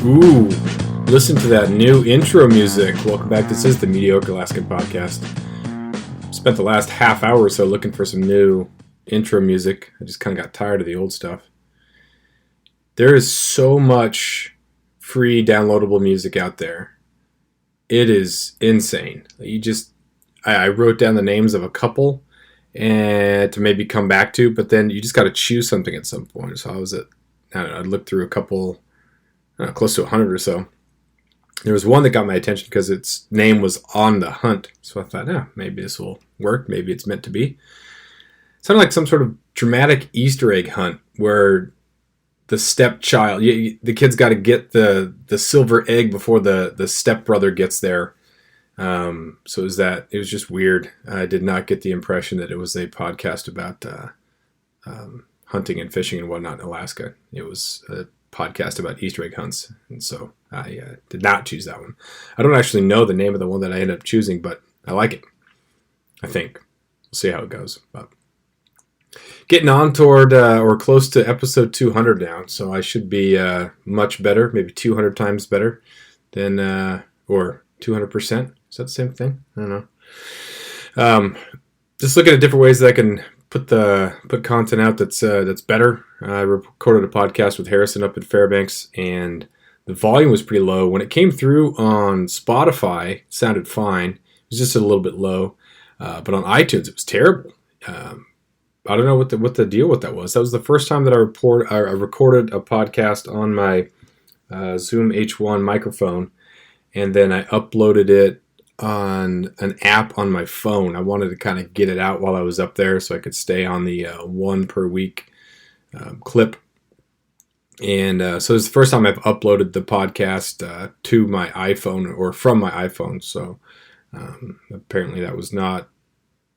Ooh, listen to that new intro music. Welcome back. This is the Mediocre Alaskan Podcast. Spent the last half hour or so looking for some new intro music. I just kind of got tired of the old stuff. There is so much free downloadable music out there. It is insane. I wrote down the names of a couple and to maybe come back to, but then you just got to choose something at some point. So I looked through a couple, close to 100 or so. There was one that got my attention because its name was On the Hunt. So I thought, maybe this will work. Maybe it's meant to be. It sounded like some sort of dramatic Easter egg hunt where the stepchild, the kid's got to get the silver egg before the stepbrother gets there. So it was just weird. I did not get the impression that it was a podcast about hunting and fishing and whatnot in Alaska. It was a podcast about Easter egg hunts, and so I did not choose that one. I don't actually know the name of the one that I ended up choosing, but I like it. I think we'll see how it goes. But getting on toward or close to episode 200 now, so I should be much better, maybe 200 times better than or 200%. Is that the same thing? I don't know. Just looking at different ways that I can put content out that's better. I recorded a podcast with Harrison up in Fairbanks, and the volume was pretty low. When it came through on Spotify, it sounded fine. It was just a little bit low, but on iTunes it was terrible. I don't know what the deal with that was. That was the first time that I recorded a podcast on my Zoom H1 microphone, and then I uploaded it on an app on my phone. I wanted to kind of get it out while I was up there so I could stay on the one per week clip. And so it's the first time I've uploaded the podcast to my iPhone or from my iPhone. So apparently that was not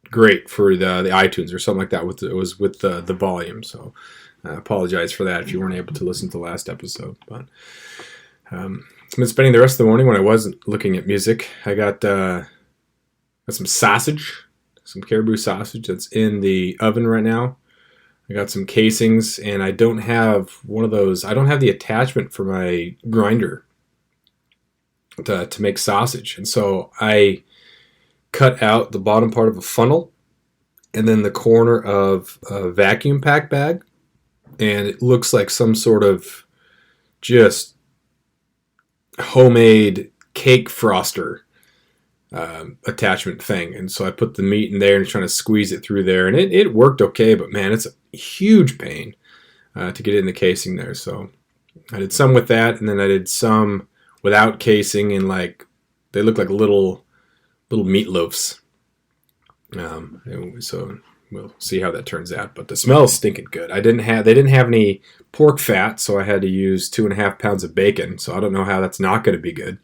great for the iTunes or something like that. With the volume. So I apologize for that if you weren't able to listen to the last episode. But I've been spending the rest of the morning when I wasn't looking at music. I got some sausage, some caribou sausage that's in the oven right now. I got some casings, and I don't have one of those. I don't have the attachment for my grinder to make sausage. And so I cut out the bottom part of a funnel and then the corner of a vacuum pack bag. And it looks like some sort of just homemade cake froster attachment thing. And so I put the meat in there and trying to squeeze it through there, and it worked okay, but man, it's a huge pain to get it in the casing there. So I did some with that, and then I did some without casing, and they look like little meatloafs. So we'll see how that turns out, but the smell is stinking good. They didn't have any pork fat, so I had to use 2.5 pounds of bacon. So I don't know how that's not going to be good.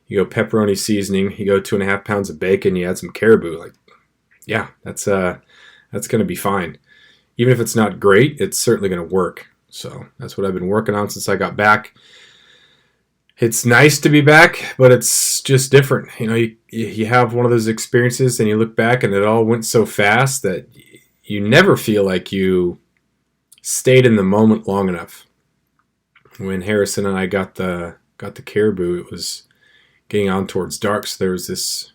You go pepperoni seasoning, you go 2.5 pounds of bacon, you add some caribou. That's going to be fine. Even if it's not great, it's certainly going to work. So that's what I've been working on since I got back. It's nice to be back, but it's just different. You have one of those experiences and you look back and it all went so fast that you never feel like you stayed in the moment long enough. When Harrison and I got the caribou, it was getting on towards dark, so there was this,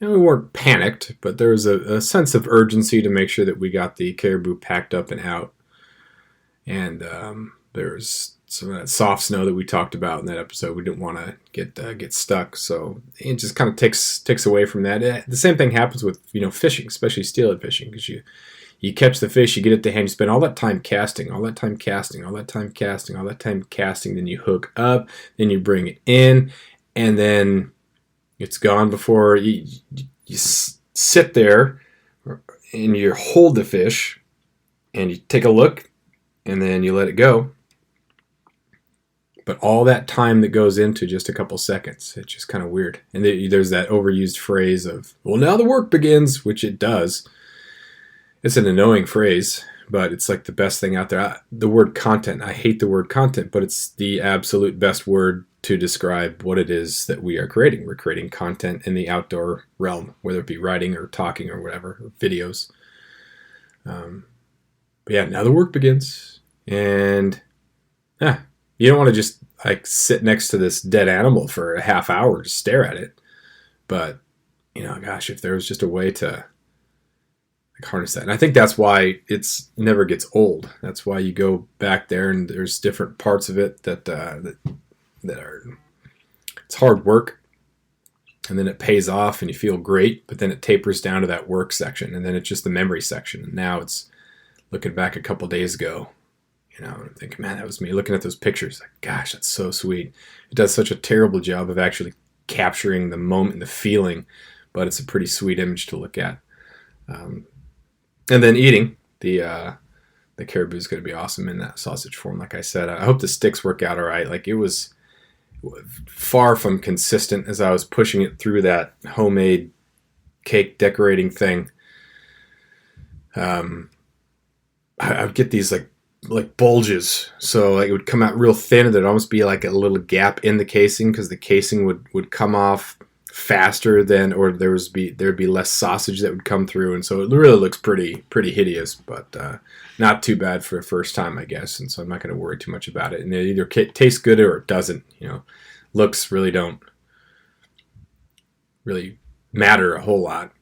we weren't panicked, but there was a sense of urgency to make sure that we got the caribou packed up and out. And there's some of that soft snow that we talked about in that episode. We didn't want to get stuck, so it just kind of takes away from that. The same thing happens with fishing, especially steelhead fishing, because you catch the fish, you get it to hand, you spend all that time casting, then you hook up, then you bring it in, and then it's gone before you sit there and you hold the fish and you take a look and then you let it go. But all that time that goes into just a couple seconds, it's just kind of weird. And there's that overused phrase of, well, now the work begins, which it does. It's an annoying phrase, but it's like the best thing out there. The word content, I hate the word content, but it's the absolute best word to describe what it is that we are creating. We're creating content in the outdoor realm, whether it be writing or talking or whatever, or videos. But yeah, now the work begins. And you don't want to just I sit next to this dead animal for a half hour to stare at it. But, gosh, if there was just a way to harness that. And I think that's why it's never gets old. That's why you go back there and there's different parts of it that are, it's hard work. And then it pays off and you feel great, but then it tapers down to that work section. And then it's just the memory section. And now it's looking back a couple days ago, and I'm thinking, man, that was me. Looking at those pictures, like, gosh, that's so sweet. It does such a terrible job of actually capturing the moment and the feeling, but it's a pretty sweet image to look at. And then eating, the caribou is going to be awesome in that sausage form. Like I said, I hope the sticks work out all right. Like, it was far from consistent as I was pushing it through that homemade cake decorating thing. I would get these like bulges, so like it would come out real thin, and there'd almost be like a little gap in the casing because the casing would come off faster than, or there'd be less sausage that would come through, and so it really looks pretty hideous, but not too bad for a first time, I guess. And so I'm not going to worry too much about it. And it either tastes good or it doesn't. Looks really don't really matter a whole lot.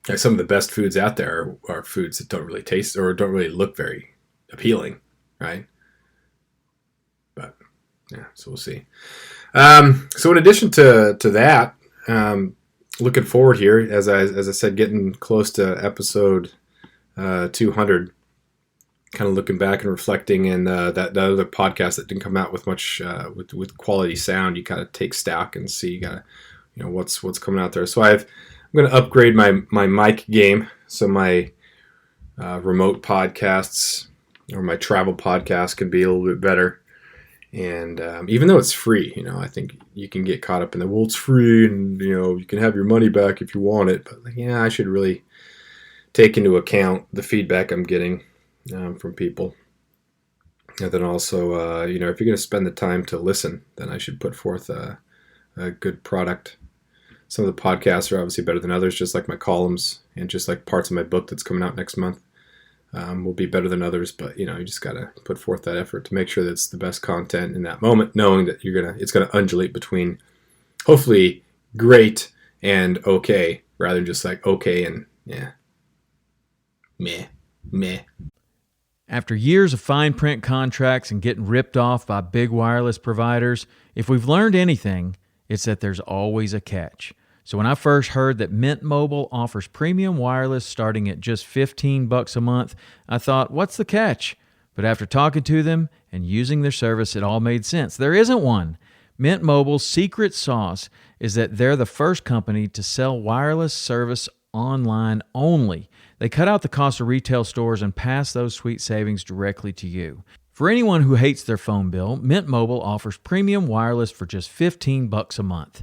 Like, some of the best foods out there are foods that don't really taste or don't really look very appealing, right? But yeah, so we'll see. So in addition to that, looking forward here, as I said, getting close to episode 200, kind of looking back and reflecting, and that other podcast that didn't come out with much with quality sound. You kind of take stock and see, what's coming out there. So I'm going to upgrade my mic game, so my remote podcasts or my travel podcast can be a little bit better. And even though it's free, I think you can get caught up in well, it's free, and you can have your money back if you want it. But I should really take into account the feedback I'm getting from people. And then also, if you're going to spend the time to listen, then I should put forth a good product. Some of the podcasts are obviously better than others, just like my columns and just like parts of my book that's coming out next month will be better than others. But, you just got to put forth that effort to make sure that it's the best content in that moment, knowing that it's going to undulate between hopefully great and okay, rather than just like okay and meh. After years of fine print contracts and getting ripped off by big wireless providers, if we've learned anything, it's that there's always a catch. So when I first heard that Mint Mobile offers premium wireless starting at just $15 a month, I thought, what's the catch? But after talking to them and using their service, it all made sense. There isn't one. Mint Mobile's secret sauce is that they're the first company to sell wireless service online only. They cut out the cost of retail stores and pass those sweet savings directly to you. For anyone who hates their phone bill, Mint Mobile offers premium wireless for just $15 a month.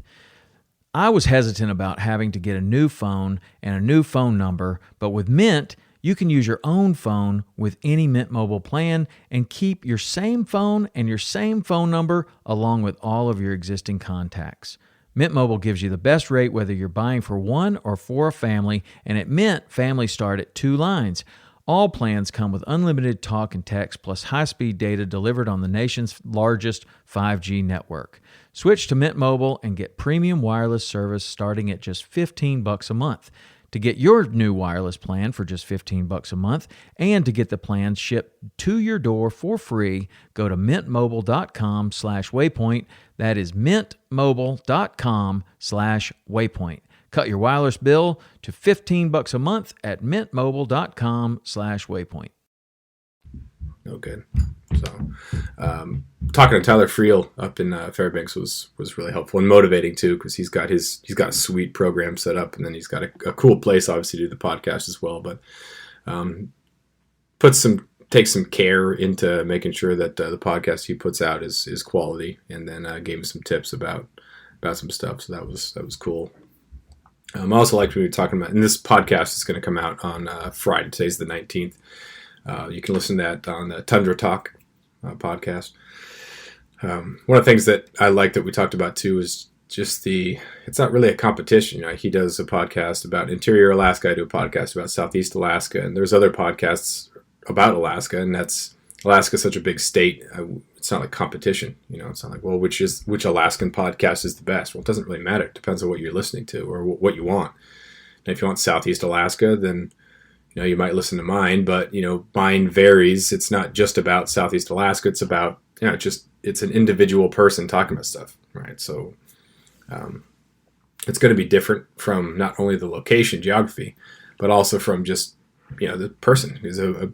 I was hesitant about having to get a new phone and a new phone number, but with Mint, you can use your own phone with any Mint Mobile plan and keep your same phone and your same phone number along with all of your existing contacts. Mint Mobile gives you the best rate whether you're buying for one or for a family, and at Mint, families start at 2 lines. All plans come with unlimited talk and text plus high-speed data delivered on the nation's largest 5G network. Switch to Mint Mobile and get premium wireless service starting at just $15 a month. To get your new wireless plan for just $15 a month and to get the plan shipped to your door for free, go to mintmobile.com/waypoint. That is mintmobile.com/waypoint. Cut your wireless bill to $15 a month at mintmobile.com/waypoint. Oh, good. So, talking to Tyler Friel up in Fairbanks was really helpful and motivating too, because he's got a sweet program set up, and then he's got a cool place obviously to do the podcast as well. But takes some care into making sure that the podcast he puts out is quality, and then gave him some tips about some stuff. So that was cool. I also liked what we were talking about, and this podcast is going to come out on Friday. Today's the 19th. You can listen to that on the Tundra Talk podcast. One of the things that I like that we talked about too is just it's not really a competition. He does a podcast about interior Alaska. I do a podcast about Southeast Alaska, and there's other podcasts about Alaska, and Alaska's such a big state. It's it's not like competition. It's not like, well, which Alaskan podcast is the best? Well, it doesn't really matter. It depends on what you're listening to or what you want. And if you want Southeast Alaska, then you might listen to mine, but mine varies. It's not just about Southeast Alaska. It's about it's an individual person talking about stuff, right? So it's going to be different from not only the location, geography, but also from just the person. Who's a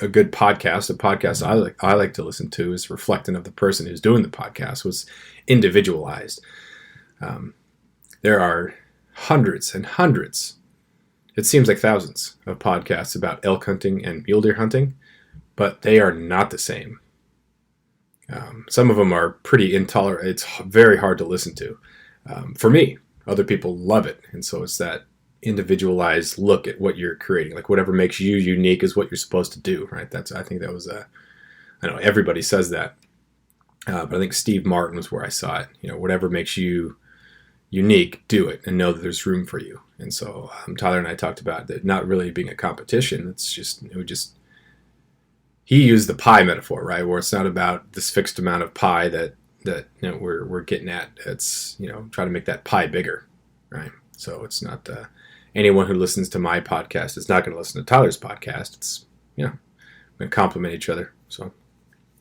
good podcast. A podcast I like to listen to is reflecting of the person who's doing the podcast. Was individualized. There are hundreds and hundreds. It seems like thousands of podcasts about elk hunting and mule deer hunting, but they are not the same. Some of them are pretty intolerant. It's very hard to listen to. For me, other people love it. And so it's that individualized look at what you're creating. Like whatever makes you unique is what you're supposed to do, right? I think that was I know everybody says that. But I think Steve Martin was where I saw it. Whatever makes you unique, do it and know that there's room for you. And so Tyler and I talked about that not really being a competition. It's just, he used the pie metaphor, right? Where it's not about this fixed amount of pie that we're getting at. It's, try to make that pie bigger, right? So it's not anyone who listens to my podcast is not going to listen to Tyler's podcast. It's, going to complement each other. So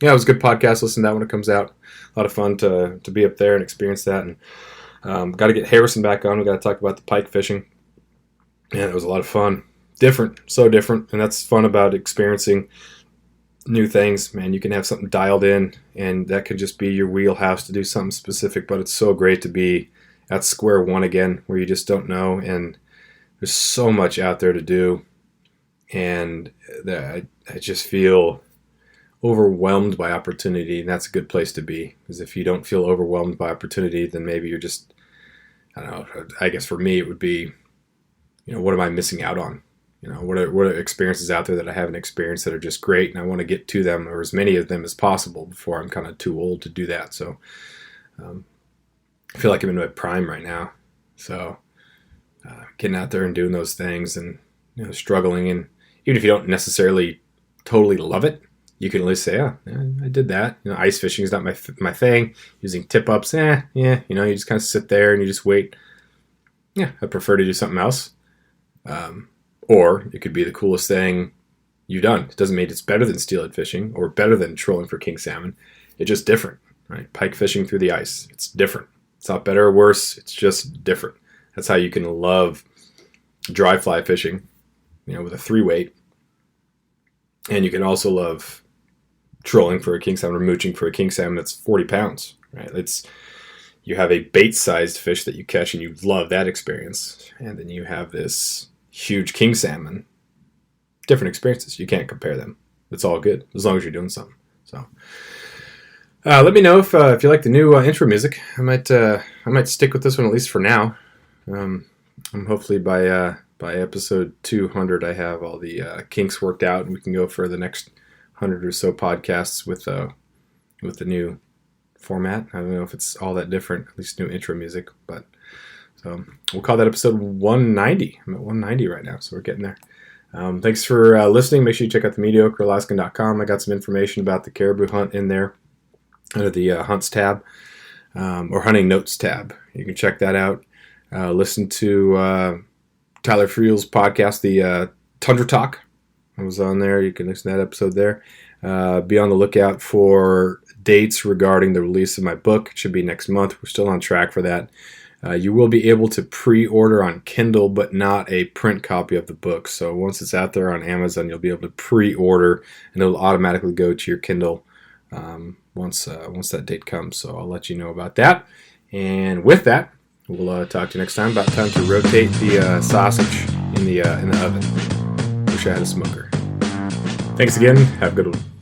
yeah, it was a good podcast. Listen to that when it comes out. A lot of fun to be up there and experience that. And got to get Harrison back on. We got to talk about the pike fishing. Yeah, it was a lot of fun. Different, so different. And that's fun about experiencing new things. Man, you can have something dialed in, and that could just be your wheelhouse to do something specific. But it's so great to be at square one again, where you just don't know. And there's so much out there to do. And I just feel overwhelmed by opportunity, and that's a good place to be. Because if you don't feel overwhelmed by opportunity, then maybe you're just, I don't know, I guess for me it would be, what am I missing out on? What are experiences out there that I haven't experienced that are just great, and I want to get to them, or as many of them as possible before I'm kind of too old to do that. So I feel like I'm in my prime right now. So getting out there and doing those things, and struggling, and even if you don't necessarily totally love it, you can at least say, yeah, I did that. Ice fishing is not my thing. Using tip-ups, you just kind of sit there and you just wait. Yeah, I prefer to do something else. Or it could be the coolest thing you've done. It doesn't mean it's better than steelhead fishing or better than trolling for king salmon. It's just different, right? Pike fishing through the ice. It's different. It's not better or worse. It's just different. That's how you can love dry fly fishing, with a 3-weight. And you can also love trolling for a king salmon or mooching for a king salmon that's 40 pounds, right? You have a bait-sized fish that you catch and you love that experience. And then you have this huge king salmon. Different experiences. You can't compare them. It's all good as long as you're doing something. So let me know if you like the new intro music. I might stick with this one at least for now. I'm hopefully by episode 200 I have all the kinks worked out, and we can go for the next 100 or so podcasts with the new format. I don't know if it's all that different, at least new intro music, but so we'll call that episode 190. I'm at 190 right now, so we're getting there. Thanks for listening. Make sure you check out the mediocrealaskan.com. I got some information about the caribou hunt in there under the hunts tab, or hunting notes tab. You can check that out. Listen to Tyler Friel's podcast, the Tundra Talk. I was on there. You can listen to that episode there. Be on the lookout for dates regarding the release of my book. It should be next month. We're still on track for that. You will be able to pre-order on Kindle, but not a print copy of the book. So once it's out there on Amazon, you'll be able to pre-order, and it'll automatically go to your Kindle once that date comes. So I'll let you know about that. And with that, we'll talk to you next time. About time to rotate the sausage in the oven. Wish I had a smoker. Thanks again. Have a good one.